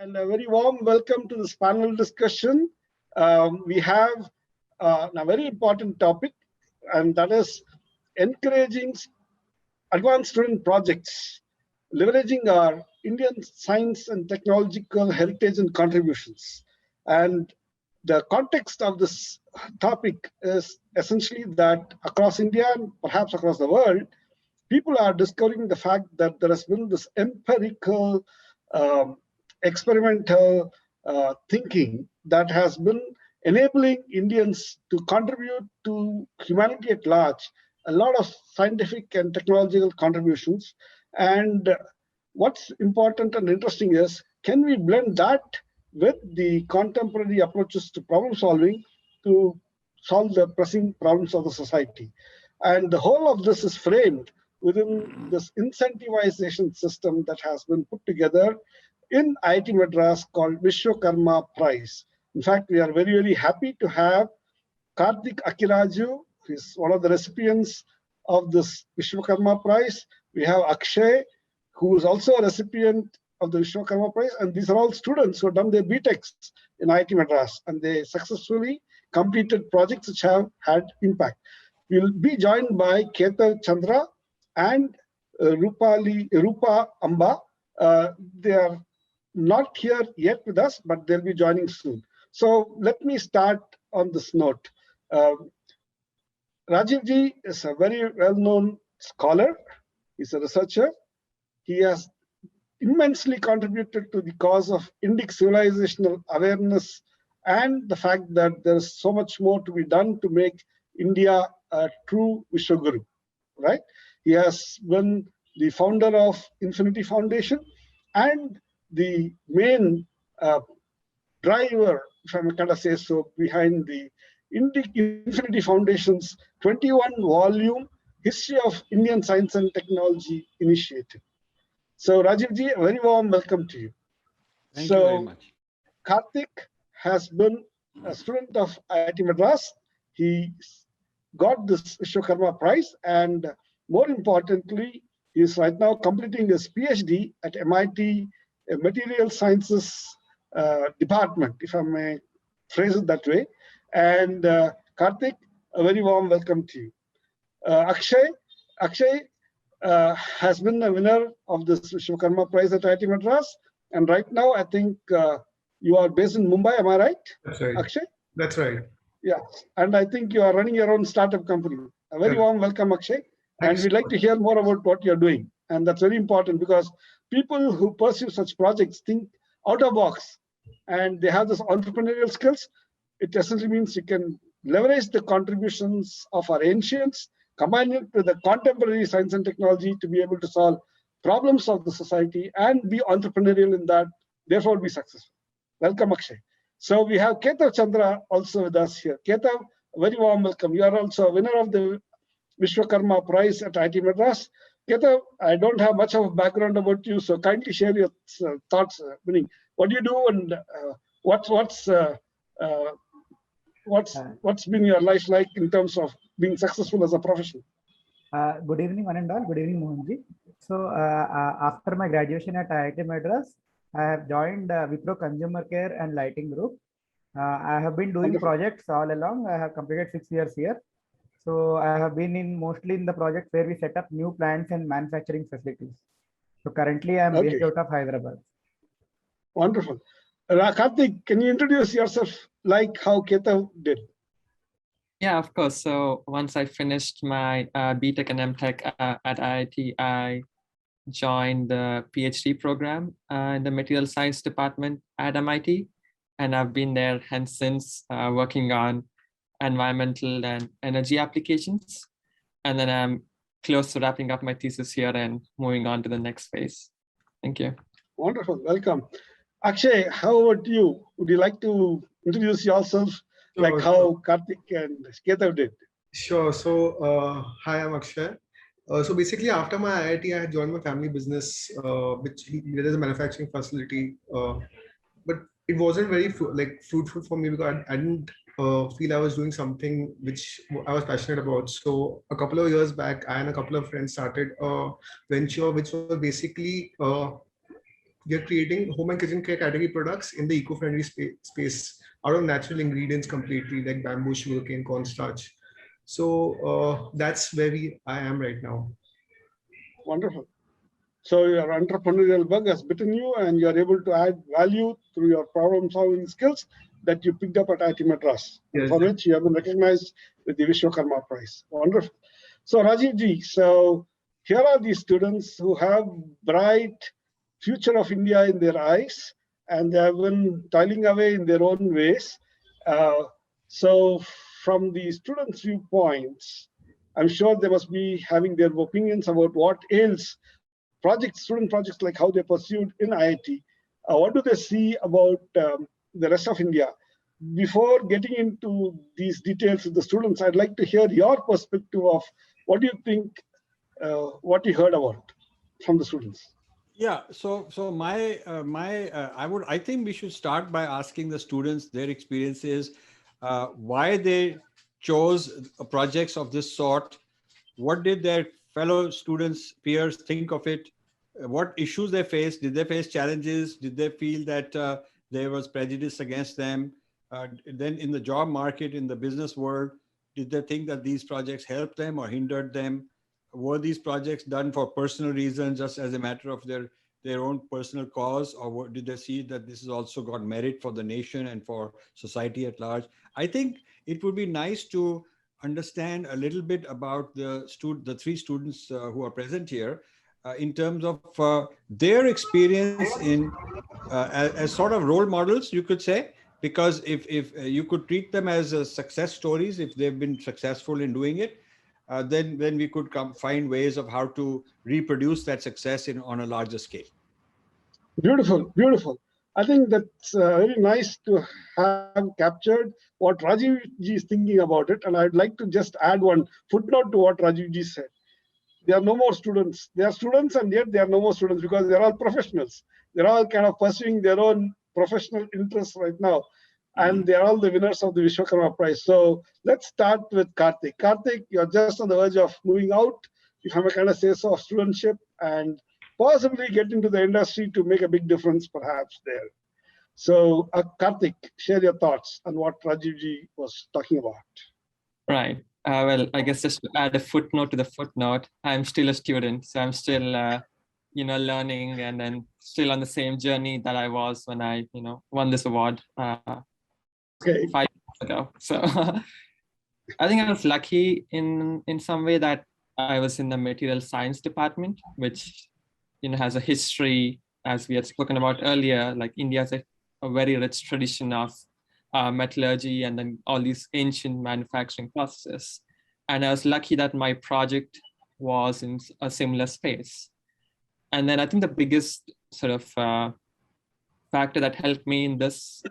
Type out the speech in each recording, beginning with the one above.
And a very warm welcome to this panel discussion. We have a very important topic, and that is encouraging advanced student projects, leveraging our Indian science and technological heritage and contributions. And the context of this topic is essentially that across India and perhaps across the world, people are discovering the fact that there has been this empirical, experimental thinking that has been enabling Indians to contribute to humanity at large, a lot of scientific and technological contributions. And what's important and interesting is, can we blend that with the contemporary approaches to problem solving to solve the pressing problems of the society? And the whole of this is framed within this incentivization system that has been put together in IIT Madras called Vishwakarma Prize. In fact, we are very, very happy to have Karthik Akiraju, who is one of the recipients of this Vishwakarma Prize. We have Akshay, who is also a recipient of the Vishwakarma Prize. And these are all students who have done their BTechs in IIT Madras, and they successfully completed projects which have had impact. We'll be joined by Ketav Chandra and Rupa Amba. They are not here yet with us, but they'll be joining soon. So let me start on this note. Rajiv ji is a very well-known scholar. He's a researcher. He has immensely contributed to the cause of Indic civilizational awareness and the fact that there is so much more to be done to make India a true Vishwaguru, right? He has been the founder of Infinity Foundation and the main driver, if I'm going to say so, behind the Infinity Foundation's 21-volume History of Indian Science and Technology initiative. So Rajiv ji, a very warm welcome to you. Thank you very much. Karthik has been a student of IIT Madras. He got this Vishwakarma Prize, and more importantly, he is right now completing his PhD at MIT Material Sciences Department, if I may phrase it that way. And Karthik, a very warm welcome to you. Akshay has been a winner of this Vishwakarma Prize at IIT Madras, and right now I think you are based in Mumbai. Am I right? That's right. Akshay? That's right. Yeah, and I think you are running your own startup company. A very warm welcome, Akshay. And we'd like to hear more about what you're doing. And that's very important because people who pursue such projects think out of box and they have this entrepreneurial skills. It essentially means you can leverage the contributions of our ancients, combine it with the contemporary science and technology to be able to solve problems of the society and be entrepreneurial in that, therefore be successful. Welcome, Akshay. So we have Ketav Chandra also with us here. Ketav, a very warm welcome. You are also a winner of the Vishwakarma Prize at IIT Madras. Ketav, I don't have much of a background about you, so kindly share your thoughts. Meaning, what do you do, and what's been your life like in terms of being successful as a professional? Good evening, one and all. Good evening, Mohanji. So after my graduation at IIT Madras, I have joined Wipro Consumer Care and Lighting Group. I have been doing projects all along. I have completed 6 years here. So I have been mostly in the projects where we set up new plants and manufacturing facilities. So currently I am based out of Hyderabad. Wonderful. Karthik, can you introduce yourself like how Ketav did? Yeah, of course. So once I finished my BTech and MTech at IIT, I joined the PhD program in the Material Science Department at MIT. And I've been there hence since working on environmental and energy applications. And then I'm close to wrapping up my thesis here and moving on to the next phase. Thank you. Wonderful. Welcome. Akshay, how about you? Would you like to introduce yourself like how Karthik and Ketav did? Sure. So, hi, I'm Akshay. So basically, after my IIT, I had joined my family business, which there is a manufacturing facility, but it wasn't very fruitful for me because I didn't feel I was doing something which I was passionate about. So a couple of years back, I and a couple of friends started a venture which was basically we are creating home and kitchen care category products in the eco-friendly space out of natural ingredients completely, like bamboo, sugarcane, cornstarch. So that's where I am right now. Wonderful. So your entrepreneurial bug has bitten you and you're able to add value through your problem solving skills that you picked up at IIT Madras, Yes. for which you have been recognized with the Vishwakarma Prize. Wonderful. So Rajiv ji, so here are these students who have bright future of India in their eyes, and they have been toiling away in their own ways. So from the students' viewpoints, I'm sure they must be having their opinions about what ails student projects like how they pursued in IIT. What do they see about the rest of India? Before getting into these details with the students, I'd like to hear your perspective of what do you think, what you heard about from the students. Yeah, so I think we should start by asking the students their experiences, why they chose projects of this sort. What did their fellow students, peers think of it? What issues they faced? Did they face challenges? Did they feel that there was prejudice against them? Then in the job market, in the business world, did they think that these projects helped them or hindered them? Were these projects done for personal reasons, just as a matter of their own personal cause, or did they see that this has also got merit for the nation and for society at large? I think it would be nice to understand a little bit about the three students who are present here in terms of their experience in as sort of role models, you could say, because if you could treat them as success stories, if they've been successful in doing it, then we could find ways of how to reproduce that success on a larger scale. Beautiful, beautiful. I think that's very nice to have captured what Rajiv ji is thinking about it. And I'd like to just add one footnote to what Rajiv ji said. There are no more students. They are students, and yet there are no more students because they're all professionals. They're all kind of pursuing their own professional interests right now. And they're all the winners of the Vishwakarma Prize. So let's start with Karthik. Karthik, you're just on the verge of moving out, if I may kind of say so, of studentship and possibly get into the industry to make a big difference perhaps there. So Karthik, share your thoughts on what Rajiv ji was talking about. Right. Well, I guess just to add a footnote to the footnote, I'm still a student. So I'm still, learning and then still on the same journey that I was when I, won this award 5 years ago. So I think I was lucky in some way that I was in the material science department, which, has a history, as we had spoken about earlier, like India has a very rich tradition of metallurgy and then all these ancient manufacturing processes. And I was lucky that my project was in a similar space. And then I think the biggest sort of factor that helped me in this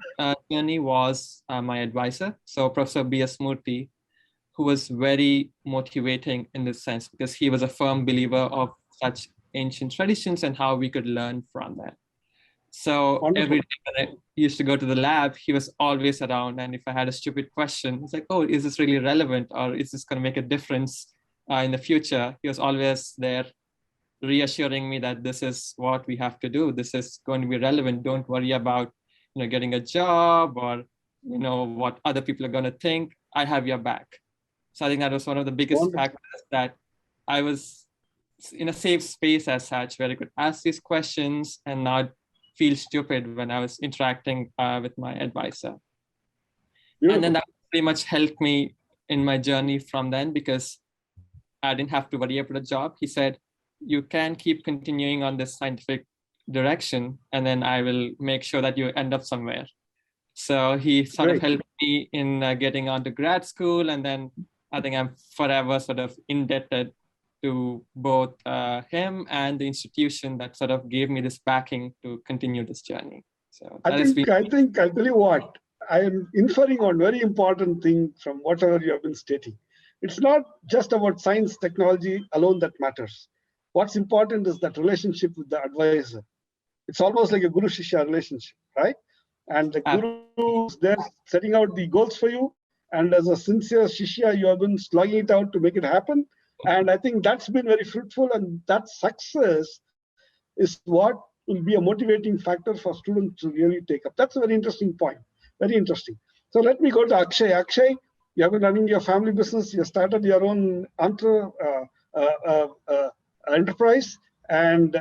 journey was my advisor. So Professor B.S. Murthy, who was very motivating in this sense, because he was a firm believer of such ancient traditions and how we could learn from them. So Wonderful. Every day when I used to go to the lab, he was always around. And if I had a stupid question, it's like, oh, is this really relevant? Or is this going to make a difference in the future? He was always there reassuring me that this is what we have to do. This is going to be relevant. Don't worry about, getting a job or, what other people are going to think. I have your back. So I think that was one of the biggest Wonderful. factors, that I was in a safe space as such, where I could ask these questions and not feel stupid when I was interacting with my advisor. Beautiful. And then that pretty much helped me in my journey from then, because I didn't have to worry about a job. He said, you can keep continuing on this scientific direction, and then I will make sure that you end up somewhere. So he sort of helped me in getting onto grad school. And then I think I'm forever sort of indebted to both him and the institution that sort of gave me this backing to continue this journey. So I think I'll tell you what, I am inferring on very important thing from whatever you have been stating. It's not just about science, technology alone that matters. What's important is that relationship with the advisor. It's almost like a guru-shishya relationship, right? And the guru is there setting out the goals for you. And as a sincere shishya, you have been slugging it out to make it happen. And I think that's been very fruitful. And that success is what will be a motivating factor for students to really take up. That's a very interesting point. Very interesting. So let me go to Akshay. Akshay, you have been running your family business. You started your own enterprise, and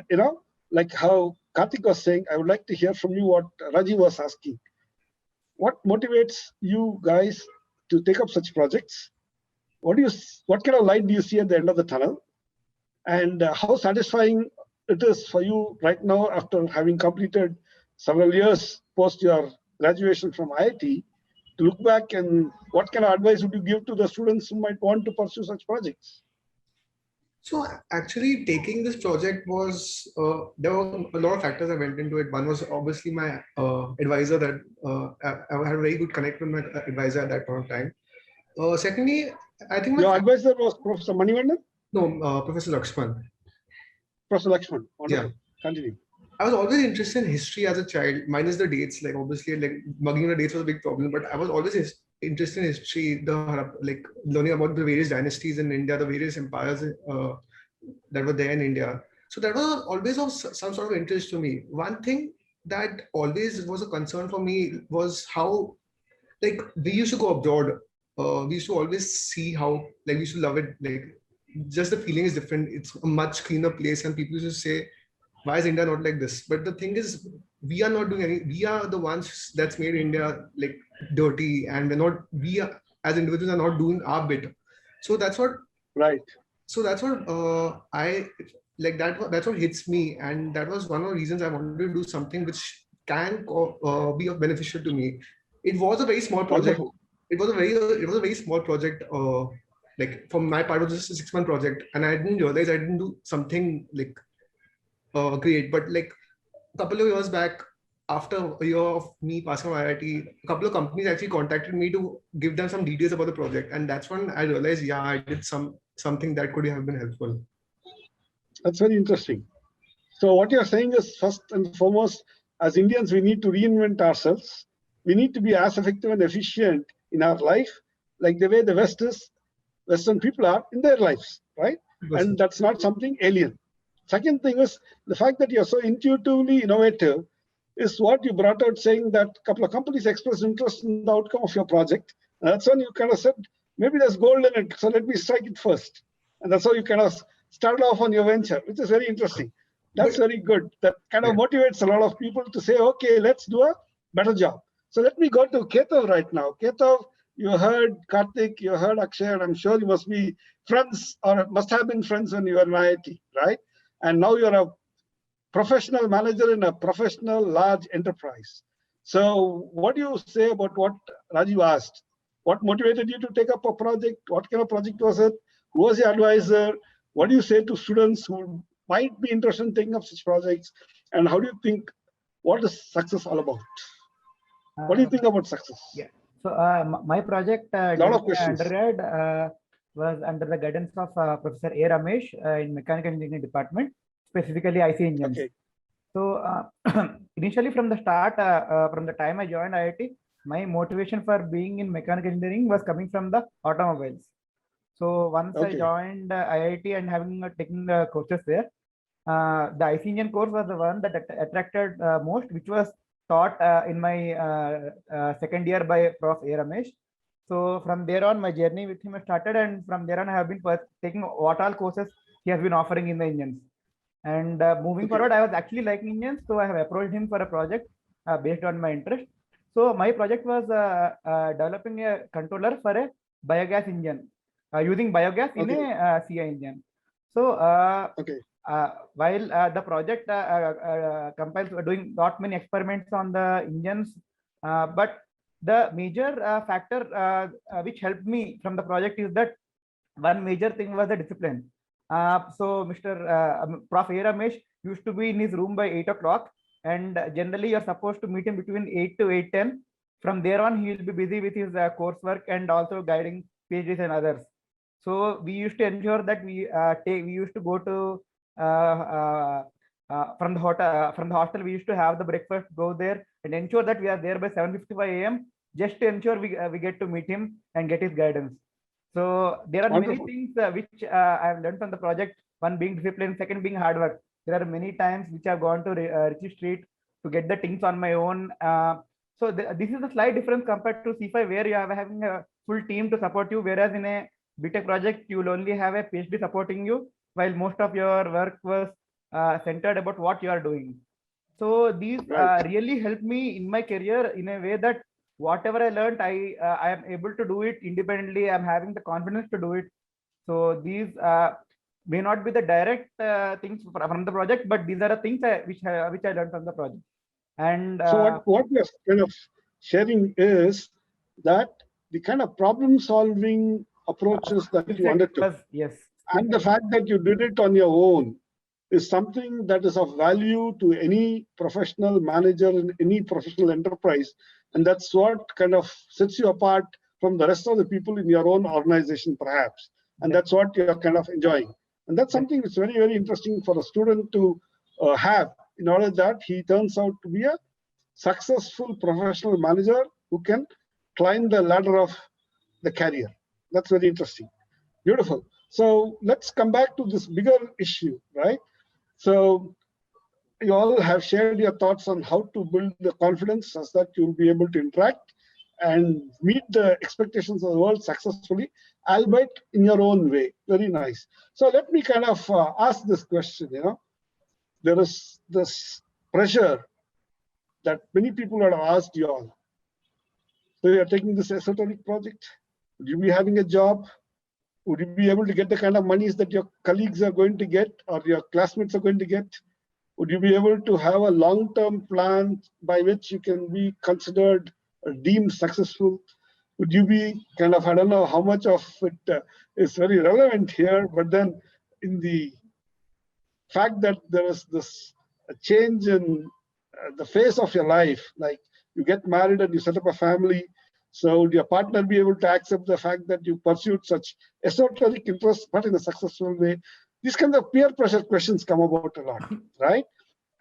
like how Karthik was saying, I would like to hear from you what Rajiv was asking. What motivates you guys to take up such projects? What kind of light do you see at the end of the tunnel? And how satisfying it is for you right now after having completed several years post your graduation from IIT to look back, and what kind of advice would you give to the students who might want to pursue such projects? So actually taking this project was, there were a lot of factors that went into it. One was obviously my advisor that I had a very good connect with my advisor at that point of time. Secondly, I think your advisor was Professor Manivandan? No, Professor Lakshman. Professor Lakshman, wonderful. Yeah. Continue. I was always interested in history as a child, minus the dates. Like obviously, like mugging the dates was a big problem, but I was always interested in history, like learning about the various dynasties in India, the various empires that were there in India. So that was always of some sort of interest to me. One thing that always was a concern for me was how, like, we used to go abroad. We used to always see how, like, we used to love it. Like, just the feeling is different. It's a much cleaner place, and people used to say, why is India not like this? But the thing is, we are not doing any, we are the ones that's made India like dirty, and we are, as individuals, are not doing our bit. So that's what, right. So that's what I like, that's what hits me. And that was one of the reasons I wanted to do something which can be beneficial to me. It was a very small project. Wonderful. It was a very small project. Like from my part, it was just a 6-month project, and I didn't realize I didn't do something like great. But like a couple of years back, after a year of me passing my IIT, a couple of companies actually contacted me to give them some details about the project, and that's when I realized, yeah, I did something that could have been helpful. That's very interesting. So what you're saying is, first and foremost, as Indians, we need to reinvent ourselves. We need to be as effective and efficient in our life, like the way the Western people are in their lives, right? And that's not something alien. Second thing is the fact that you're so intuitively innovative is what you brought out, saying that a couple of companies expressed interest in the outcome of your project. And that's when you kind of said, maybe there's gold in it, so let me strike it first. And that's how you kind of started off on your venture, which is very interesting. That's very good. That kind of motivates a lot of people to say, okay, let's do a better job. So let me go to Ketav right now. Ketav, you heard Karthik, you heard Akshay, and I'm sure you must be friends, or must have been friends when you were in IIT, right? And now you're a professional manager in a professional large enterprise. So what do you say about what Rajiv asked? What motivated you to take up a project? What kind of project was it? Who was your advisor? What do you say to students who might be interested in taking up such projects? And how do you think, what is success all about? What do you think about success? Yeah. So my project undergrad was under the guidance of Professor A. Ramesh in Mechanical Engineering Department, specifically IC engines. Okay. So initially from the start, from the time I joined IIT, my motivation for being in mechanical engineering was coming from the automobiles. So once I joined IIT and having taken the courses there, the IC engine course was the one that attracted most, which was taught in my second year by Prof. A. Ramesh. So from there on, my journey with him started, and from there on, I have been taking what all courses he has been offering in the engines. And moving forward, I was actually liking engines, so I have approached him for a project based on my interest. So my project was developing a controller for a biogas engine, using biogas in a CI engine. So while the project compiles doing not many experiments on the engines, but the major factor which helped me from the project is that one major thing was the discipline. So Mr. Prof. A. Ramesh used to be in his room by 8 o'clock, and generally you're supposed to meet him between 8 to 8:10. From there on, he will be busy with his coursework and also guiding PhDs and others. So we used to ensure that we used to go to from the hostel, we used to have the breakfast, go there and ensure that we are there by 7:55 a.m. just to ensure we get to meet him and get his guidance. So there are many things which I have learned from the project. One being discipline, second being hard work. There are many times which I've gone to Richie Street to get the things on my own. So this is a slight difference compared to C5, where you are having a full team to support you, whereas in a BTech project, you will only have a PhD supporting you, while most of your work was centered about what you are doing. So these Right. really helped me in my career in a way that whatever I learned, I am able to do it independently. I'm having the confidence to do it. So these may not be the direct things from the project, but these are the things which I learned from the project. And So what we are kind of sharing is that the kind of problem solving approaches that you undertook, yes, and the fact that you did it on your own, is something that is of value to any professional manager in any professional enterprise. And that's what kind of sets you apart from the rest of the people in your own organization, perhaps. And that's what you're kind of enjoying. And that's something that's very, very interesting for a student to have, in order that he turns out to be a successful professional manager who can climb the ladder of the career. That's very interesting. Beautiful. So let's come back to this bigger issue, right? So you all have shared your thoughts on how to build the confidence such that you'll be able to interact and meet the expectations of the world successfully, albeit in your own way. Very nice. So let me kind of ask this question. There is this pressure that many people have asked you all. So you're taking this esoteric project. Would you be having a job? Would you be able to get the kind of monies that your colleagues are going to get or your classmates are going to get? Would you be able to have a long-term plan by which you can be considered deemed successful? Would you be kind of, I don't know how much of it is very relevant here, but then in the fact that there is this change in the face of your life, like you get married and you set up a family, so would your partner be able to accept the fact that you pursued such esoteric interests, but in a successful way? These kinds of peer pressure questions come about a lot, right?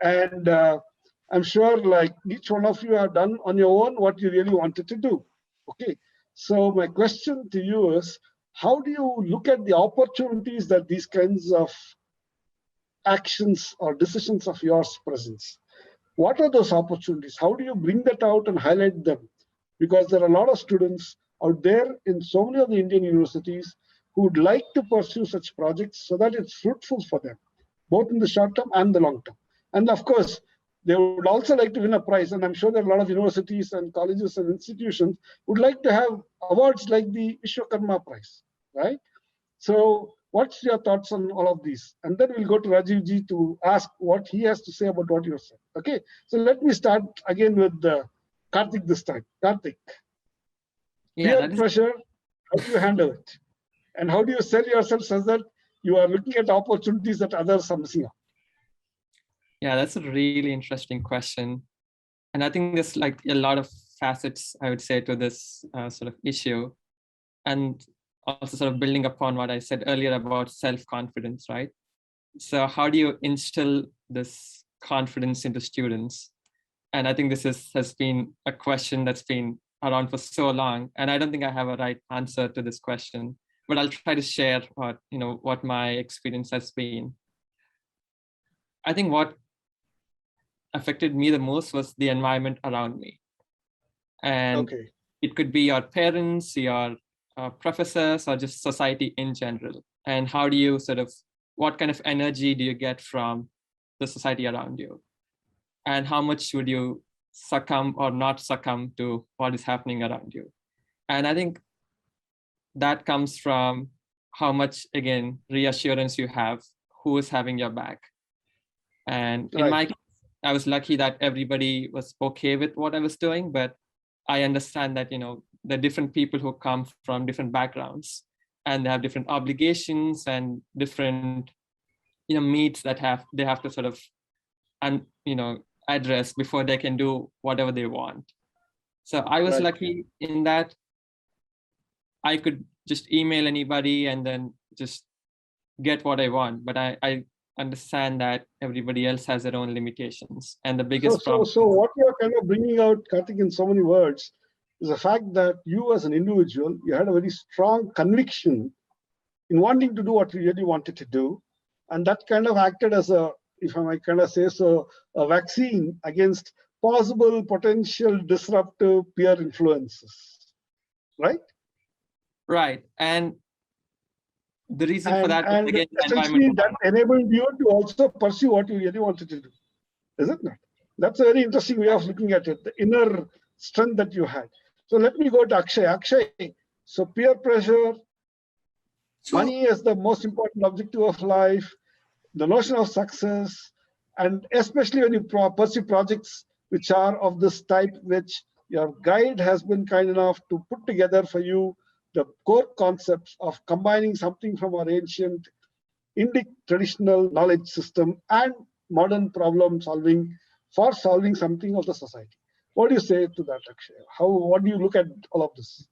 And I'm sure like each one of you have done on your own what you really wanted to do. Okay. So my question to you is, how do you look at the opportunities that these kinds of actions or decisions of yours presents? What are those opportunities? How do you bring that out and highlight them? Because there are a lot of students out there in so many of the Indian universities who would like to pursue such projects so that it's fruitful for them, both in the short term and the long term. And of course, they would also like to win a prize. And I'm sure there are a lot of universities and colleges and institutions would like to have awards like the Vishwakarma Prize, right? So what's your thoughts on all of these? And then we'll go to Rajiv ji to ask what he has to say about what you said. Okay, so let me start again with Karthik this time. Karthik, peer pressure, how do you handle it? And how do you sell yourself so that you are looking at opportunities that others are missing out? Yeah, that's a really interesting question. And I think there's like a lot of facets, I would say, to this sort of issue. And also sort of building upon what I said earlier about self-confidence, right? So how do you instill this confidence into students? And I think this has been a question that's been around for so long. And I don't think I have a right answer to this question, but I'll try to share what my experience has been. I think what affected me the most was the environment around me. And it could be your parents, your professors, or just society in general. And how do you what kind of energy do you get from the society around you? And how much would you succumb or not succumb to what is happening around you? And I think that comes from how much, again, reassurance you have, who is having your back. And in my case, I was lucky that everybody was okay with what I was doing, but I understand that, the different people who come from different backgrounds and they have different obligations and different, needs that they have to address before they can do whatever they want. So I was lucky in that I could just email anybody and then just get what I want. But I understand that everybody else has their own limitations. And the biggest problem. So what you're kind of bringing out, Karthik, in so many words, is the fact that you as an individual, you had a very strong conviction in wanting to do what you really wanted to do. And that kind of acted as a if I might kind of say so, a vaccine against possible potential disruptive peer influences, right? Right. And the reason for that was And again essentially environmental. that enabled you to also pursue what you really wanted to do, is it not? That's a very interesting way of looking at it, the inner strength that you had. So let me go to Akshay. Akshay, so peer pressure, So money as the most important objective of life, the notion of success, and especially when you pursue projects which are of this type, which your guide has been kind enough to put together for you the core concepts of combining something from our ancient Indic traditional knowledge system and modern problem solving for solving something of the society. What do you say to that, Akshay? What do you look at all of this?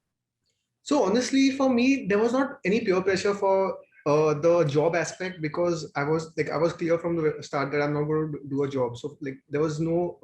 So honestly, for me, there was not any peer pressure for the job aspect, because I was clear from the start that I'm not going to do a job. So like there was no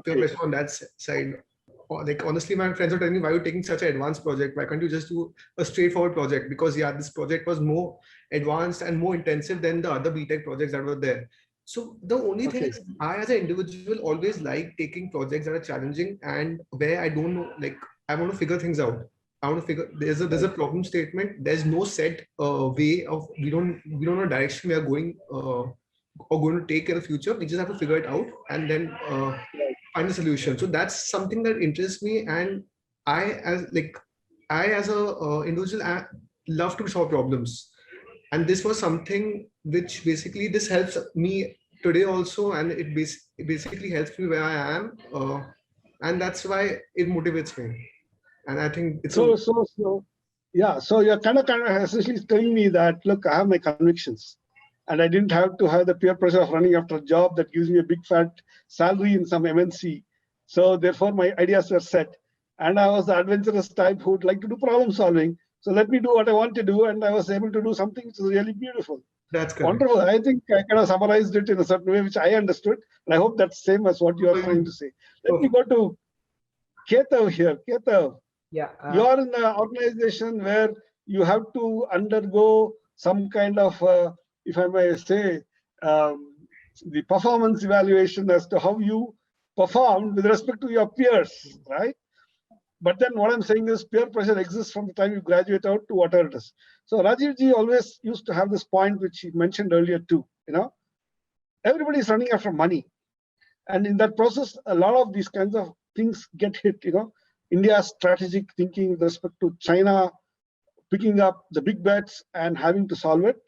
peer Okay. pressure on that side. Like honestly, my friends were telling me, why are you taking such an advanced project? Why can't you just do a straightforward project? Because yeah, this project was more advanced and more intensive than the other BTech projects that were there. So the only thing Okay. is, I as an individual always like taking projects that are challenging and where I don't know, like I want to figure things out. I want to figure there's a problem statement. There's no set way of we don't know direction we are going or going to take in the future. We just have to figure it out and then find a solution. So that's something that interests me, and I as a individual I love to solve problems, and this was something which basically this helps me today also, and it basically helps me where I am, and that's why it motivates me. And I think it's Yeah. So you're kind of essentially telling me that, look, I have my convictions and I didn't have to have the peer pressure of running after a job that gives me a big fat salary in some MNC. So therefore my ideas were set. And I was the adventurous type who would like to do problem solving. So let me do what I want to do. And I was able to do something which is really beautiful. that's correct. Wonderful. I think I kind of summarized it in a certain way, which I understood. And I hope that's same as what you are trying to say. Let me go to Ketav here. Ketav, Yeah. you are in an organization where you have to undergo some kind of, if I may say, the performance evaluation as to how you performed with respect to your peers, right? But then what I'm saying is peer pressure exists from the time you graduate out to whatever it is. So Rajiv ji always used to have this point, which he mentioned earlier too, everybody is running after money. And in that process, a lot of these kinds of things get hit, India's strategic thinking with respect to China picking up the big bets and having to solve it,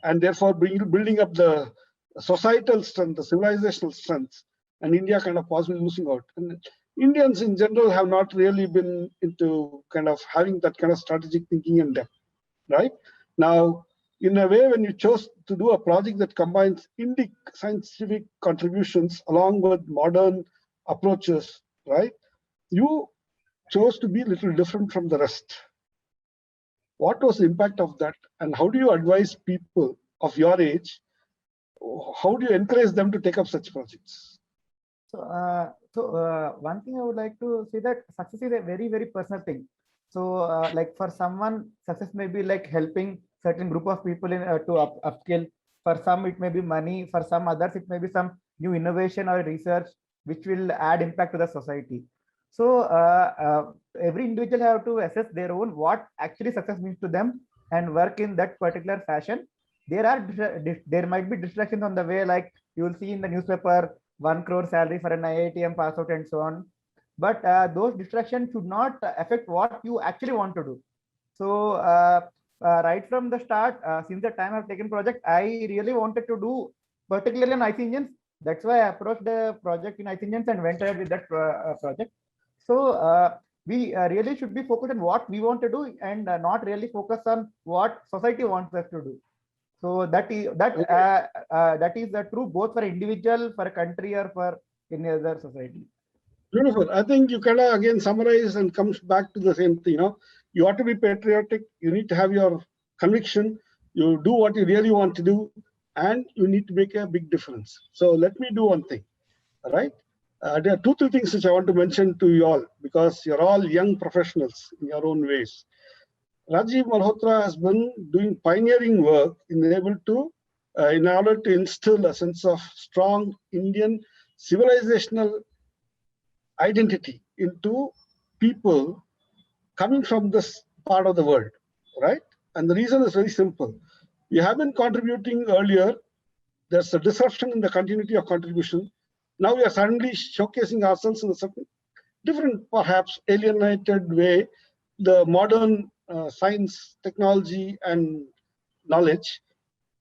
and therefore building up the societal strength, the civilizational strength, and India kind of possibly losing out. And Indians in general have not really been into kind of having that kind of strategic thinking in depth, right? Now, in a way, when you chose to do a project that combines Indic scientific contributions along with modern approaches, right? You chose to be a little different from the rest. What was the impact of that? And how do you advise people of your age? How do you encourage them to take up such projects? So, one thing I would like to say that success is a very, very personal thing. So, like for someone, success may be like helping certain group of people in to upskill. For some, it may be money. For some others, it may be some new innovation or research which will add impact to the society. So, every individual have to assess their own what actually success means to them and work in that particular fashion. There might be distractions on the way, like you will see in the newspaper 1 crore salary for an IITM pass out and so on. But those distractions should not affect what you actually want to do. So right from the start, since the time I've taken project, I really wanted to do particularly in IC engines. That's why I approached the project in IC engines and went ahead with that project. So we really should be focused on what we want to do and not really focus on what society wants us to do. So that is the true both for individual, for a country, or for any other society. Beautiful. I think you kind of again summarize and comes back to the same thing. You ought to be patriotic. You need to have your conviction. You do what you really want to do, and you need to make a big difference. So let me do one thing. All right. There are 2-3 things which I want to mention to you all, because you're all young professionals in your own ways. Rajiv Malhotra has been doing pioneering work in able to in order to instill a sense of strong Indian civilizational identity into people coming from this part of the world, right? And the reason is very simple. We have been contributing earlier. There's a disruption in the continuity of contribution. Now we are suddenly showcasing ourselves in a certain different, perhaps alienated way. The modern science, technology, and knowledge.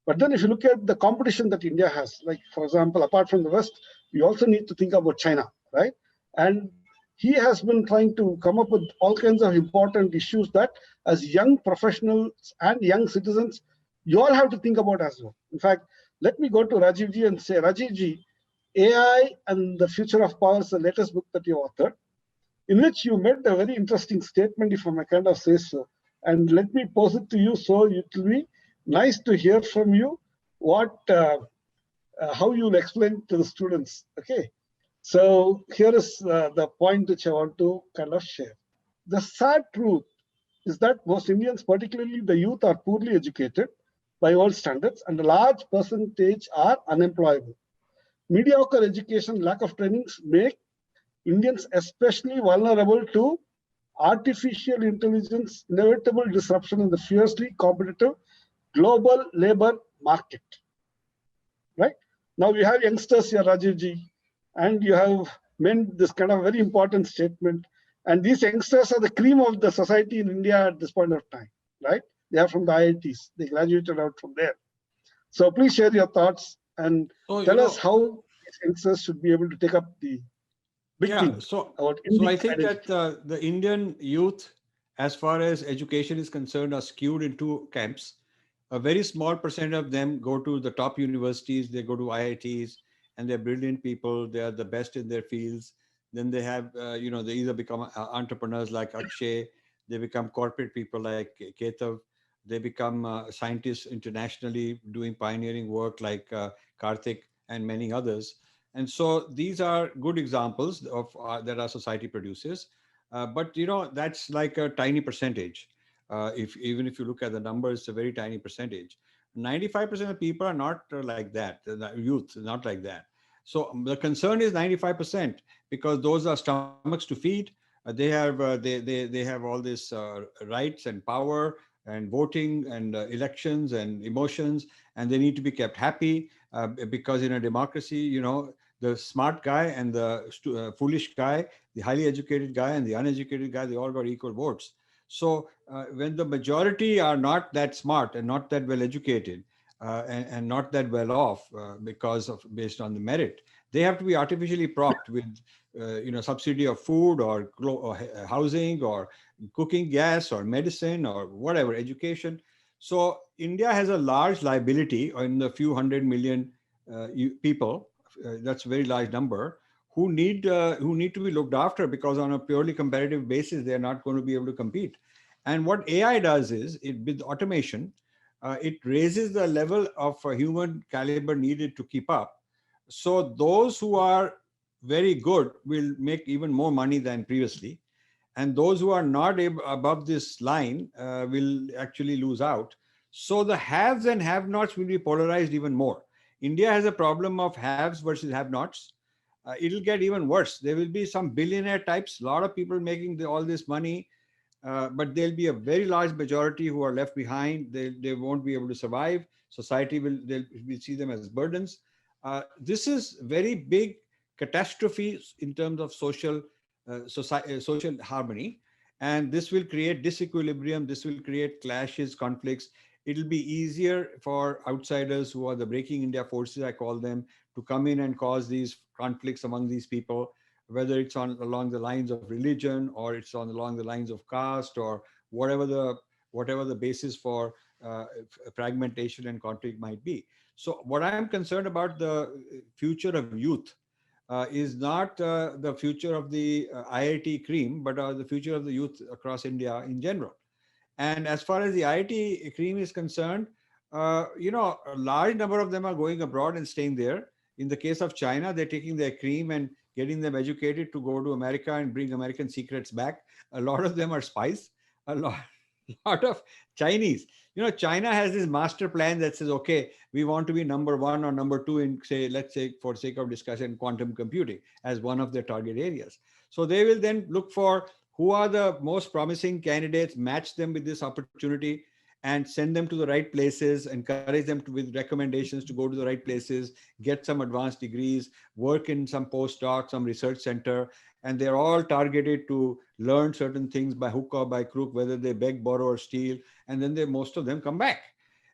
But then if you look at the competition that India has, like, for example, apart from the West, we also need to think about China, right? And he has been trying to come up with all kinds of important issues that as young professionals and young citizens, you all have to think about as well. In fact, let me go to Rajiv ji and say, Rajiv ji, AI and the Future of Power is the latest book that you authored, in which you made a very interesting statement, if I may kind of say so. And let me pose it to you, so it will be nice to hear from you how you'll explain to the students. Okay. So here is the point which I want to kind of share. The sad truth is that most Indians, particularly the youth, are poorly educated by world standards, and a large percentage are unemployable. Mediocre education, lack of trainings make Indians especially vulnerable to artificial intelligence, inevitable disruption in the fiercely competitive global labor market. Right? Now we have youngsters here, Rajivji, and you have made this kind of very important statement. And these youngsters are the cream of the society in India at this point of time, right? They are from the IITs. They graduated out from there. So please share your thoughts and tell us how these youngsters should be able to take up the big thing about so I think identity. that the Indian youth, as far as education is concerned, are skewed into camps. A very small percent of them go to the top universities, they go to IITs, and they're brilliant people. They are the best in their fields. Then they have, they either become entrepreneurs like Akshay, they become corporate people like Ketav, they become scientists internationally doing pioneering work like Karthik and many others. And so these are good examples of that our society produces. But that's like a tiny percentage. If even if you look at the numbers, it's a very tiny percentage. 95% of people are not like that. The youth is not like that. So the concern is 95%, because those are stomachs to feed. They have all this rights and power and voting and elections and emotions, and they need to be kept happy, because in a democracy, the smart guy and the foolish guy, the highly educated guy and the uneducated guy, they all got equal votes. So when the majority are not that smart and not that well educated, and not that well off, based on the merit, they have to be artificially propped with subsidy of food or housing or cooking gas or medicine or whatever, education. So India has a large liability in the few 100 million people. That's a very large number, who need to be looked after, because on a purely competitive basis, they're not going to be able to compete. And what AI does is, with automation, it raises the level of human caliber needed to keep up. So those who are very good will make even more money than previously, and those who are not above this line will actually lose out. So the haves and have-nots will be polarized even more. India has a problem of haves versus have-nots. It'll get even worse. There will be some billionaire types, a lot of people making all this money, but there'll be a very large majority who are left behind. They won't be able to survive. Society will see them as burdens. This is very big catastrophe in terms of social harmony, and this will create disequilibrium. This will create clashes, conflicts. It'll be easier for outsiders, who are the breaking India forces, I call them, to come in and cause these conflicts among these people, whether it's along the lines of religion, or it's along the lines of caste, or whatever the basis for fragmentation and conflict might be. So what I am concerned about, the future of youth, is not the future of the IIT cream, but the future of the youth across India in general. And as far as the IIT cream is concerned, a large number of them are going abroad and staying there. In the case of China, they're taking their cream and getting them educated to go to America and bring American secrets back. A lot of them are spies. A lot. lot of Chinese. China has this master plan that says, okay, we want to be number one or number two in, say, let's say, for sake of discussion, quantum computing as one of their target areas. So they will then look for who are the most promising candidates, match them with this opportunity, and send them to the right places, encourage them with recommendations to go to the right places, get some advanced degrees, work in some postdoc, some research center, and they're all targeted to learn certain things by hook or by crook, whether they beg, borrow, or steal, and then most of them come back.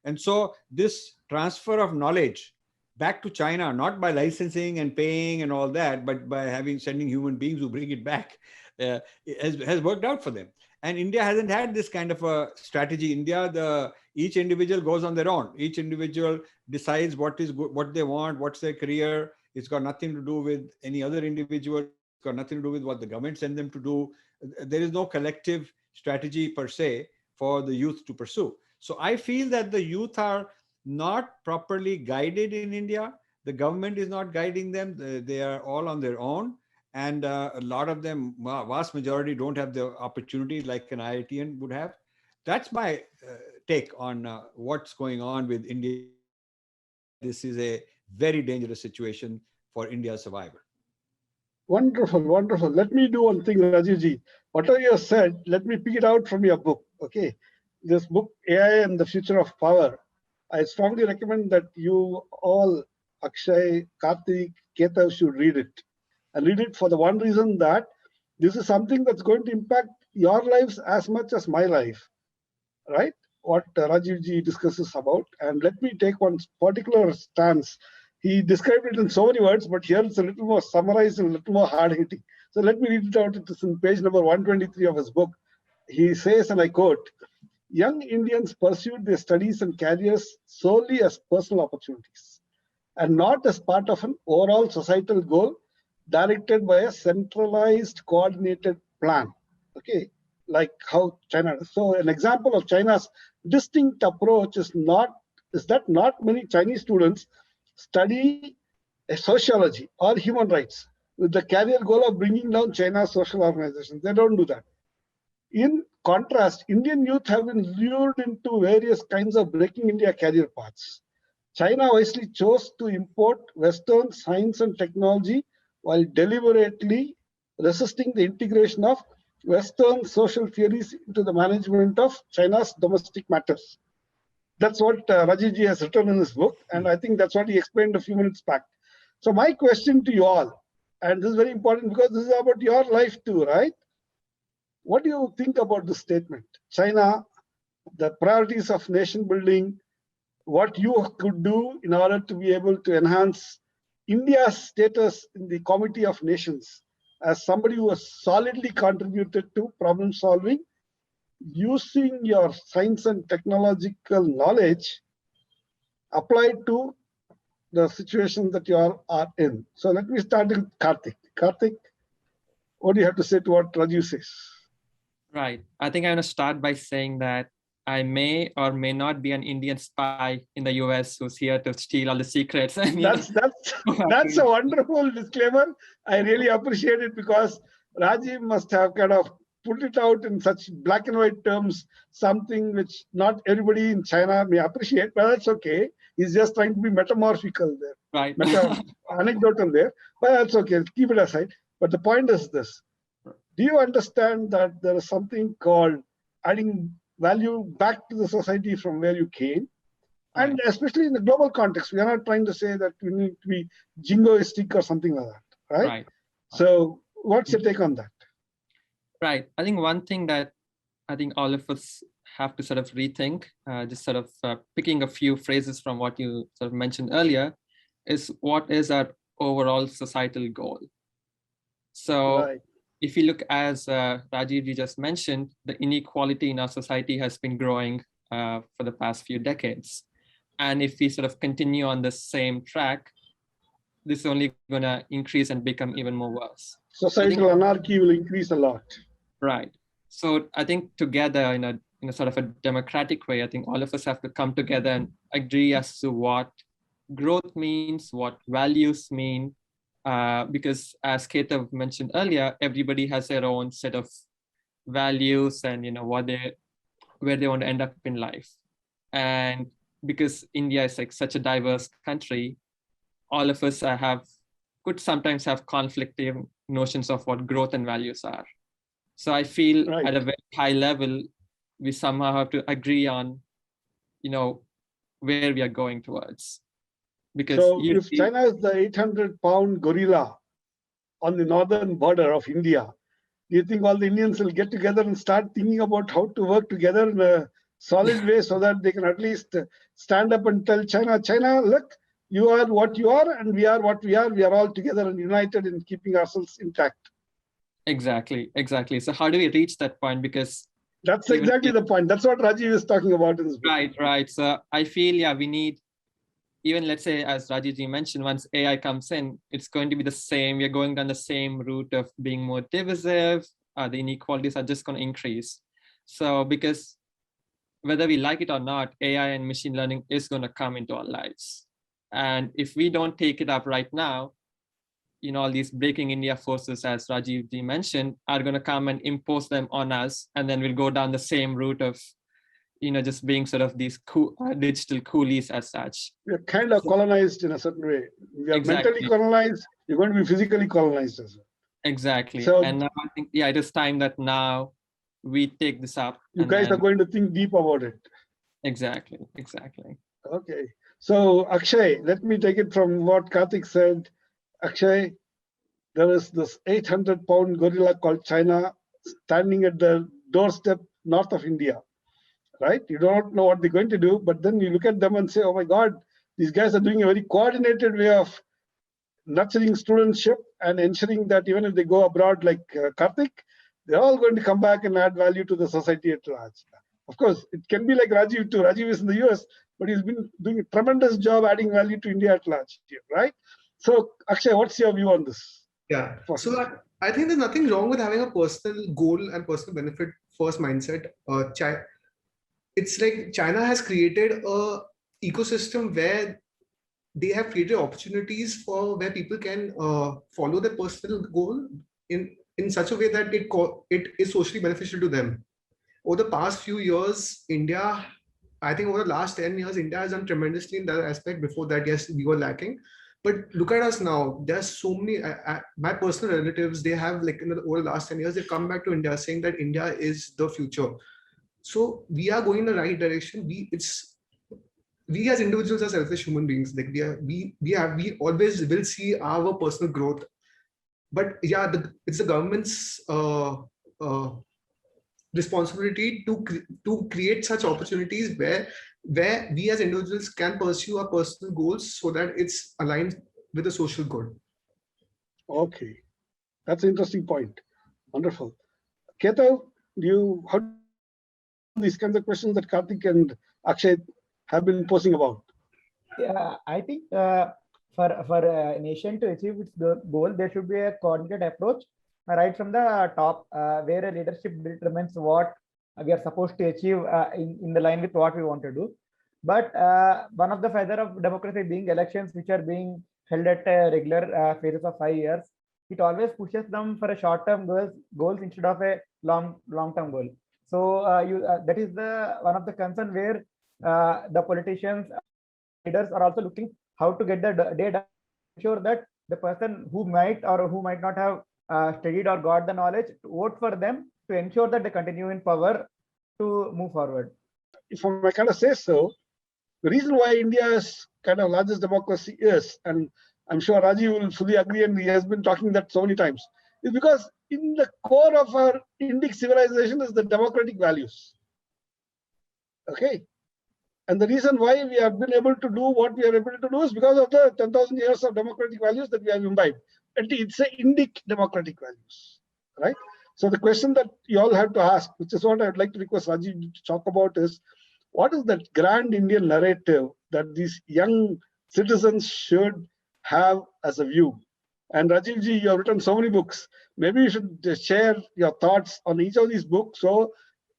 And so this transfer of knowledge back to China, not by licensing and paying and all that, but by sending human beings who bring it back, has worked out for them. And India hasn't had this kind of a strategy. India, each individual goes on their own. Each individual decides what is good, what they want, what's their career. It's got nothing to do with any other individual. It's got nothing to do with what the government sends them to do. There is no collective strategy per se for the youth to pursue. So I feel that the youth are not properly guided in India. The government is not guiding them. They are all on their own. And a lot of them, vast majority, don't have the opportunity like an IITian would have. That's my take on what's going on with India. And I feel that this is a very dangerous situation for India's survival. Wonderful, wonderful. Let me do one thing, Rajivji. Whatever you have said, let me pick it out from your book. Okay. This book, AI and the Future of Power. I strongly recommend that you all, Akshay, Karthik, Ketav, should read it. And read it for the one reason that this is something that's going to impact your lives as much as my life, right? What Rajivji discusses about. And let me take one particular stance. He described it in so many words, but here it's a little more summarized and a little more hard-hitting. So let me read it out. It is in page number 123 of his book. He says, and I quote, "Young Indians pursued their studies and careers solely as personal opportunities and not as part of an overall societal goal directed by a centralized, coordinated plan." Okay, like how China does. So an example of China's distinct approach is that not many Chinese students study sociology or human rights with the career goal of bringing down China's social organizations. They don't do that. In contrast, Indian youth have been lured into various kinds of breaking India career paths. China wisely chose to import Western science and technology while deliberately resisting the integration of Western social theories into the management of China's domestic matters. That's what Rajivji has written in his book, and I think that's what he explained a few minutes back. So my question to you all, and this is very important because this is about your life too, right? What do you think about this statement? China, the priorities of nation building, what you could do in order to be able to enhance India's status in the Committee of Nations as somebody who has solidly contributed to problem solving using your science and technological knowledge applied to the situation that you are in. So let me start with Karthik. Karthik, what do you have to say to what Raju says? Right. I think I'm going to start by saying that I may or may not be an Indian spy in the US who's here to steal all the secrets. That's a wonderful disclaimer. I really appreciate it because Rajiv must have kind of put it out in such black and white terms, something which not everybody in China may appreciate, but that's okay. He's just trying to be metamorphical there. Right. Anecdotal there, but that's okay. Keep it aside. But the point is this. Do you understand that there is something called adding value back to the society from where you came? Right. And especially in the global context, we are not trying to say that we need to be jingoistic or something like that, right? Right. So what's your take on that? Right. I think one thing that I think all of us have to sort of rethink, just sort of picking a few phrases from what you sort of mentioned earlier, is what is our overall societal goal? So Right. if you look, as Rajiv just mentioned, the inequality in our society has been growing for the past few decades. And if we sort of continue on the same track, this is only going to increase and become even more worse. Societal anarchy will increase a lot. Right. So I think together in a sort of a democratic way, I think all of us have to come together and agree as to what growth means, what values mean, because as Ketav mentioned earlier, everybody has their own set of values and what they where they want to end up in life. And because India is like such a diverse country, all of us could sometimes have conflicting notions of what growth and values are. So I feel Right. at a very high level, we somehow have to agree on, where we are going towards. Because So if China is the 800-pound gorilla on the northern border of India, do you think all the Indians will get together and start thinking about how to work together in a solid way so that they can at least stand up and tell China, look, you are what you are and we are what we are. We are all together and united in keeping ourselves intact. Exactly. So how do we reach that point? Because that's exactly the point. That's what Rajiv is talking about in this book. Right. So I feel, we need, even let's say, as Rajiv mentioned, once AI comes in, it's going to be the same. We're going down the same route of being more divisive. The inequalities are just going to increase. So because whether we like it or not, AI and machine learning is going to come into our lives. And if we don't take it up right now, all these breaking India forces, as Rajiv ji mentioned, are going to come and impose them on us. And then we'll go down the same route of, just being sort of these digital coolies as such. We're kind of colonized in a certain way. We are mentally colonized. You're going to be physically colonized as well. Exactly. So, and now I think, it is time that now we take this up. You guys are going to think deep about it. Exactly. Okay. So, Akshay, let me take it from what Karthik said. Akshay, there is this 800-pound gorilla called China standing at the doorstep north of India, right? You don't know what they're going to do, but then you look at them and say, oh my God, these guys are doing a very coordinated way of nurturing studentship and ensuring that even if they go abroad like Karthik, they're all going to come back and add value to the society at large. Of course, it can be like Rajiv too. Rajiv is in the US, but he's been doing a tremendous job adding value to India at large here, right? So, Akshay, what's your view on this? Yeah. So I think there's nothing wrong with having a personal goal and personal benefit first mindset. It's like China has created a ecosystem where they have created opportunities for where people can follow their personal goal in such a way that it is socially beneficial to them. Over the past few years, India, I think over the last 10 years, India has done tremendously in that aspect. Before that, yes, we were lacking. But look at us now. There's so many, my personal relatives, they have over the last 10 years, they've come back to India saying that India is the future. So we are going in the right direction. We as individuals are selfish human beings. Like we always will see our personal growth. But yeah, it's the government's responsibility to create such opportunities where we as individuals can pursue our personal goals so that it's aligned with the social good. Okay, that's an interesting point. Wonderful. Ketav, how do you respond to these kinds of questions that Karthik and Akshay have been posing about? Yeah, I think for a nation to achieve its goal, there should be a coordinated approach right from the top, where a leadership determines what we are supposed to achieve in the line with what we want to do. But one of the feather of democracy being elections, which are being held at regular phases of 5 years, it always pushes them for a short-term goals instead of a long-term goal. So that is one of the concern where the politicians, leaders are also looking how to get the data, ensure that the person who might not have studied or got the knowledge, to vote for them to ensure that they continue in power to move forward. If I kind of say so, the reason why India's kind of largest democracy is, and I'm sure Rajiv will fully agree, and he has been talking that so many times, is because in the core of our Indic civilization is the democratic values. Okay. And the reason why we have been able to do what we are able to do is because of the 10,000 years of democratic values that we have imbibed. And it's a Indic democratic values, right? So the question that you all have to ask, which is what I would like to request Rajiv to talk about, is what is that grand Indian narrative that these young citizens should have as a view? And Rajiv ji, you have written so many books. Maybe you should share your thoughts on each of these books so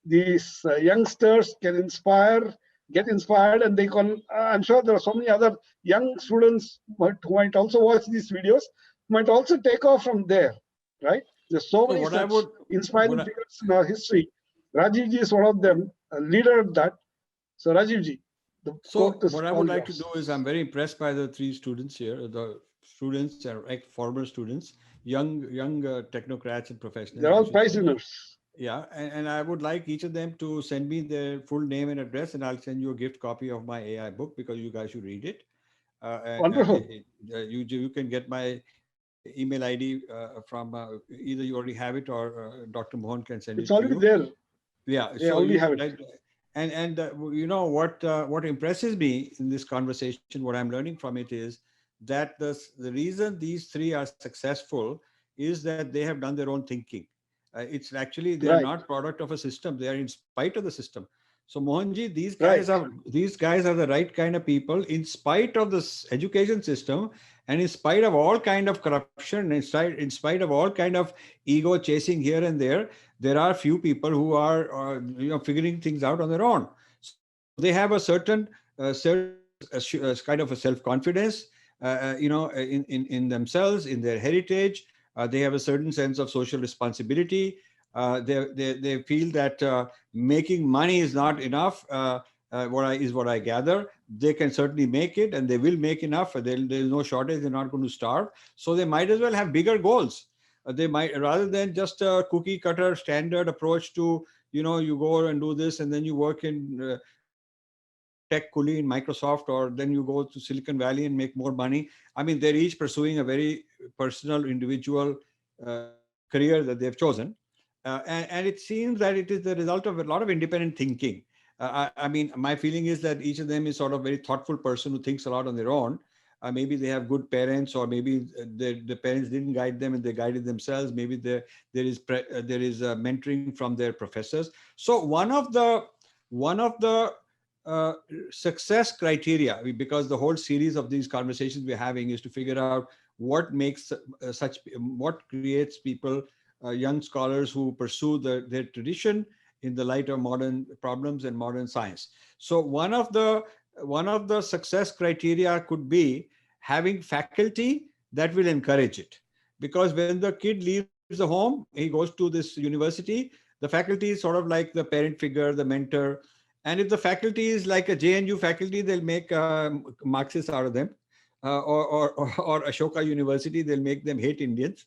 these youngsters can get inspired, and they can, I'm sure there are so many other young students who might also watch these videos, might also take off from there, right? There's so many inspiring figures in our history. Rajiv ji is one of them. leader that. So Rajivji, the So court is what I all would like to yours. do is I'm very impressed by the three students here. The students are like former students, young technocrats and They're professionals, I all should prize say. winners. Yeah, and I would like each of them to send me their full name and address, and I'll send you a gift copy of my AI book because you guys should read it. Wonderful. You can get my email ID from either you already have it or Dr. Mohan can send It's it to already you. there. Yeah, They so already you have it. and you know what impresses me in this conversation, what I'm learning from it is that the reason these three are successful is that they have done their own thinking. It's actually they are Right, not product of a system; they are in spite of the system. So Mohanji, right. these guys are the right kind of people in spite of this education system and in spite of all kind of corruption, in spite of all kind of ego chasing here and there are few people who are figuring things out on their own. So they have a certain kind of a self confidence, in themselves, in their heritage. They have a certain sense of social responsibility. They feel that making money is not enough. What I gather. They can certainly make it, and they will make enough. There's no shortage. They're not going to starve. So they might as well have bigger goals. They might, rather than just a cookie cutter standard approach to, you go and do this and then you work in as a tech coolie in Microsoft, or then you go to Silicon Valley and make more money. I mean, they're each pursuing a very personal, individual career that they've chosen. And it seems that it is the result of a lot of independent thinking. I mean, my feeling is that each of them is sort of a very thoughtful person who thinks a lot on their own. Maybe they have good parents, or maybe the parents didn't guide them and they guided themselves. Maybe there is mentoring from their professors. So one of the uh, success criteria, because the whole series of these conversations we're having is to figure out what creates people, young scholars who pursue their tradition in the light of modern problems and modern science. So one of the success criteria could be having faculty that will encourage it. Because when the kid leaves the home, he goes to this university, the faculty is sort of like the parent figure, the mentor. And if the faculty is like a JNU faculty, they'll make Marxists out of them. Or Ashoka University, they'll make them hate Indians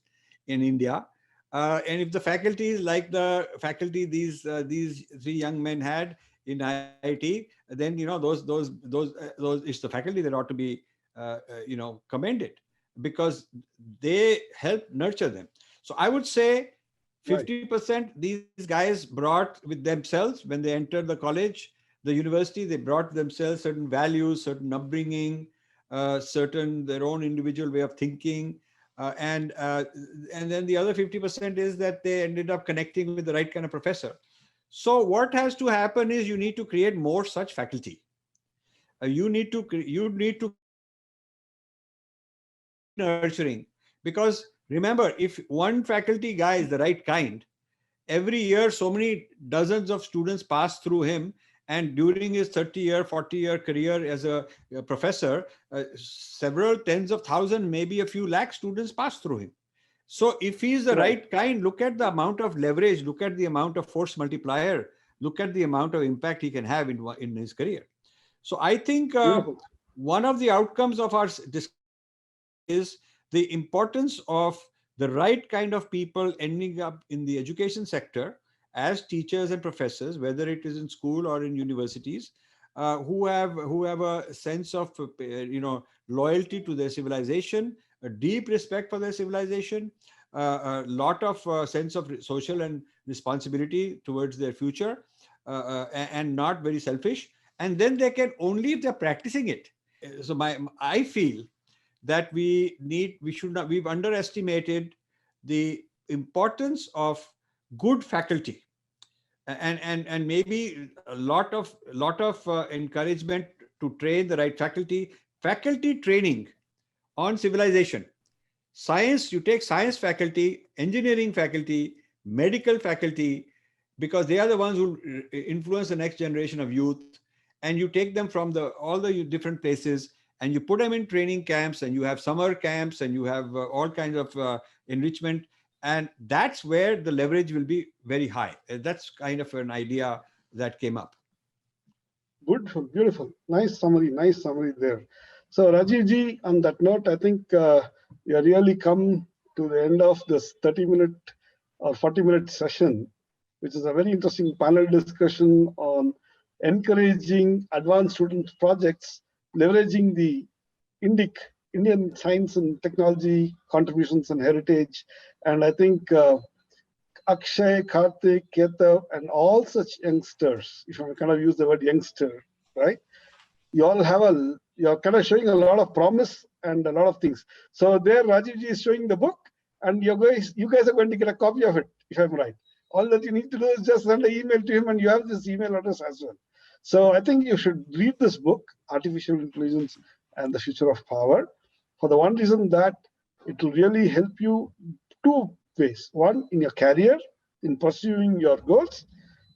in India. And if the faculty is like the faculty these three young men had in IIT, then those it's the faculty that ought to be commended, because they help nurture them. So I would say Right. 50% these guys brought with themselves when they entered the college, the university. They brought themselves certain values, certain upbringing, certain their own individual way of thinking, and then the other 50% is that they ended up connecting with the right kind of professor. So what has to happen is you need to create more such faculty. You need to keep nurturing, because remember, if one faculty guy is the right kind, every year so many dozens of students pass through him, and during his 30-year 40-year career as a professor, several tens of thousands, maybe a few lakh students pass through him. So if he's the Right. right kind, look at the amount of leverage, look at the amount of force multiplier, look at the amount of impact he can have in his career. So I think Beautiful. one of the outcomes of our discussion today is the importance of the right kind of people ending up in the education sector as teachers and professors, whether it is in school or in universities, who have a sense of loyalty to their civilization, a deep respect for their civilization, a lot of sense of social and responsibility towards their future, and not very selfish. And then they can, only if they're practicing it. So I feel that we should not, we've underestimated the importance of good faculty, and maybe a lot of encouragement to train the right faculty training on civilization. Science, you take science faculty, engineering faculty, medical faculty, because they are the ones who influence the next generation of youth. And you take them from all the different places, and you put them in training camps, and you have summer camps, and you have all kinds of enrichment. And that's where the leverage will be very high. That's kind of an idea that came up. Beautiful, beautiful. Nice summary there. So Rajiv ji, on that note, I think we have really come to the end of this 30-minute or 40-minute session, which is a very interesting panel discussion on encouraging advanced student projects, leveraging the Indian science and technology contributions and heritage. And I think Akshay, Karthik, Ketav, and all such youngsters, if I kind of use the word youngster, right? You all have you're kind of showing a lot of promise and a lot of things. So there, Rajivji is showing the book, and you guys are going to get a copy of it, if I'm right. All that you need to do is just send an email to him, and you have this email address as well. So I think you should read this book, Artificial Intelligence and the Future of Power, for the one reason that it will really help you two ways. One, in your career, in pursuing your goals,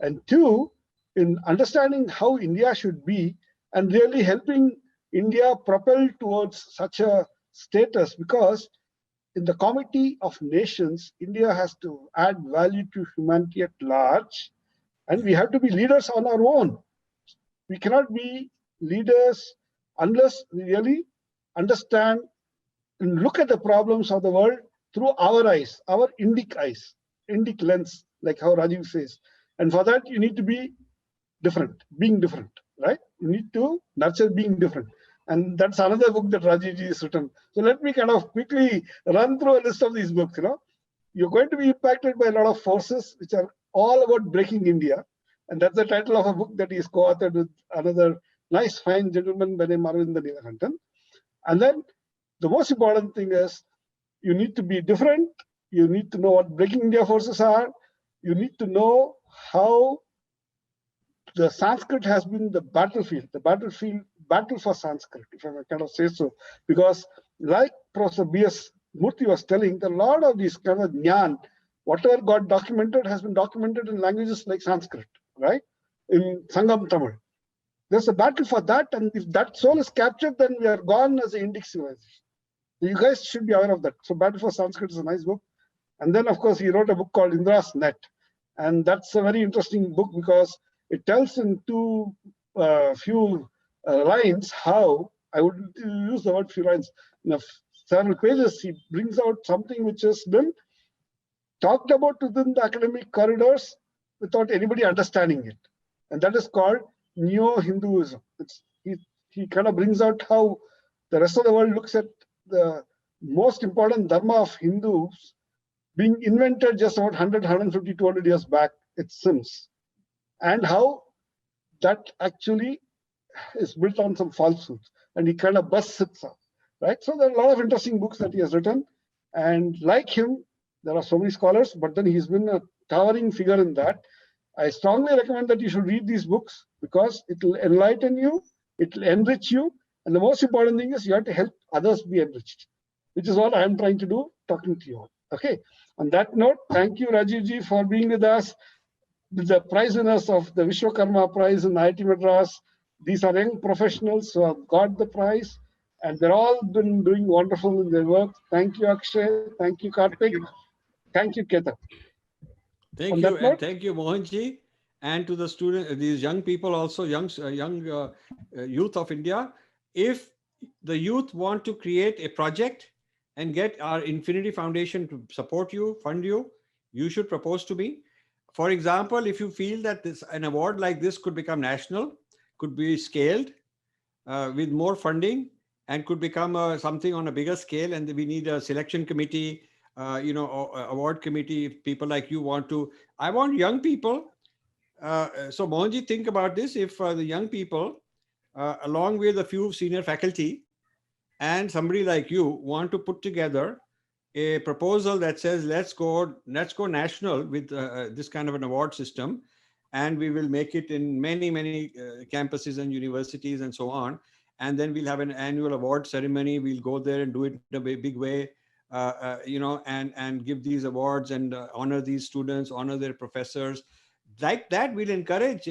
and two, in understanding how India should be and really helping India propel towards such a status, because in the Committee of Nations, India has to add value to humanity at large, and we have to be leaders on our own. We cannot be leaders unless we really understand and look at the problems of the world through our eyes, our Indic lens, like how Rajiv says. And for that, you need to be different, being different, right? You need to nurture being different. And that's another book that Rajiv ji has written. So let me kind of quickly run through a list of these books. You're going to be impacted by a lot of forces which are all about breaking India. And that's the title of a book that he's co-authored with another nice, fine gentleman by the name Arvind Neelakantan. And then the most important thing is you need to be different. You need to know what breaking India forces are. You need to know how the Sanskrit has been the battle for Sanskrit, if I may kind of say so. Because like Professor B.S. Murthy was telling, a lot of these kind of jnana, whatever got documented has been documented in languages like Sanskrit, right? In Sangam Tamil. There's a battle for that, and if that soul is captured, then we are gone as an Indic civilization. So you guys should be aware of that. So Battle for Sanskrit is a nice book. And then, of course, he wrote a book called Indra's Net. And that's a very interesting book because it tells in few lines how, I would use the word few lines, in several pages, he brings out something which has been talked about within the academic corridors without anybody understanding it. And that is called Neo-Hinduism. He kind of brings out how the rest of the world looks at the most important dharma of Hindus being invented just about 100, 150, 200 years back. It seems. And how that actually is built on some falsehoods. And he kind of busts it up, right? So there are a lot of interesting books that he has written. And like him, there are so many scholars, but then he's been a towering figure in that. I strongly recommend that you should read these books because it will enlighten you, it will enrich you, and the most important thing is you have to help others be enriched, which is what I'm trying to do, talking to you all. Okay. On that note, thank you, Rajiv ji, for being with us. The prize winners of the Vishwakarma Prize in IIT Madras. These are young professionals who have got the prize, and they're all been doing wonderful in their work. Thank you, Akshay. Thank you, Karthik. Thank you, Keta. Thank you, and thank you, Mohanji, and to the students, these young people also, young youth of India. If the youth want to create a project and get our Infinity Foundation to support you, fund you, you should propose to me. For example, if you feel that an award like this could become national, could be scaled with more funding, and could become something on a bigger scale, and we need a selection committee, award committee, if people like you want to. I want young people. So Mohanji, think about this. If the young people, along with a few senior faculty and somebody like you want to put together a proposal that says, let's go national with this kind of an award system, and we will make it in many campuses and universities and so on. And then we'll have an annual award ceremony. We'll go there and do it in a big way, and give these awards and honor these students, honor their professors. Like that, we'll encourage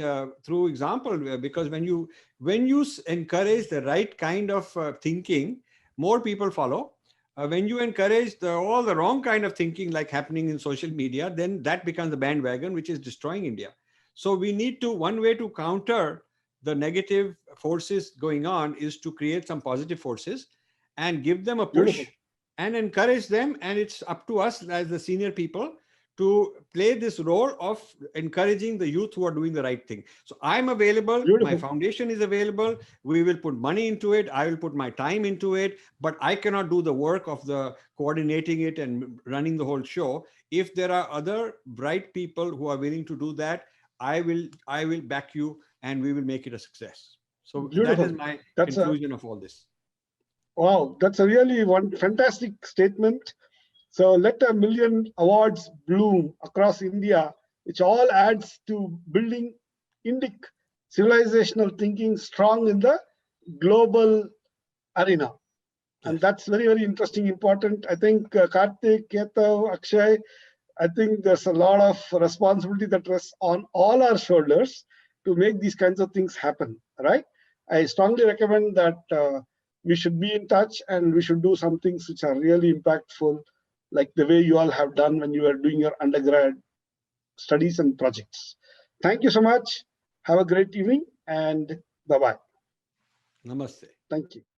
through example, because when you encourage the right kind of thinking, more people follow. When you encourage all the wrong kind of thinking like happening in social media, then that becomes the bandwagon, which is destroying India. So we need to, one way to counter the negative forces going on is to create some positive forces and give them a push Beautiful. and encourage them. And it's up to us as the senior people to play this role of encouraging the youth who are doing the right thing. So I'm available. My Beautiful. foundation is available. We will put money into it. I will put my time into it, but I cannot do the work of the coordinating it and running the whole show. If there are other bright people who are willing to do that, I will back you and we will make it a success. So that is Beautiful. my That's conclusion of all this. wow. That's a really one fantastic statement. So let a million awards bloom across India, which all adds to building Indic civilizational thinking strong in the global arena. And Yes. that's very, very interesting, important. I think Karthik, Ketav, Akshay, I think there's a lot of responsibility that rests on all our shoulders to make these kinds of things happen, right? I strongly recommend that we should be in touch and we should do some things which are really impactful, like the way you all have done when you were doing your undergrad studies and projects. Thank you so much. Have a great evening and bye-bye. Namaste. Thank you.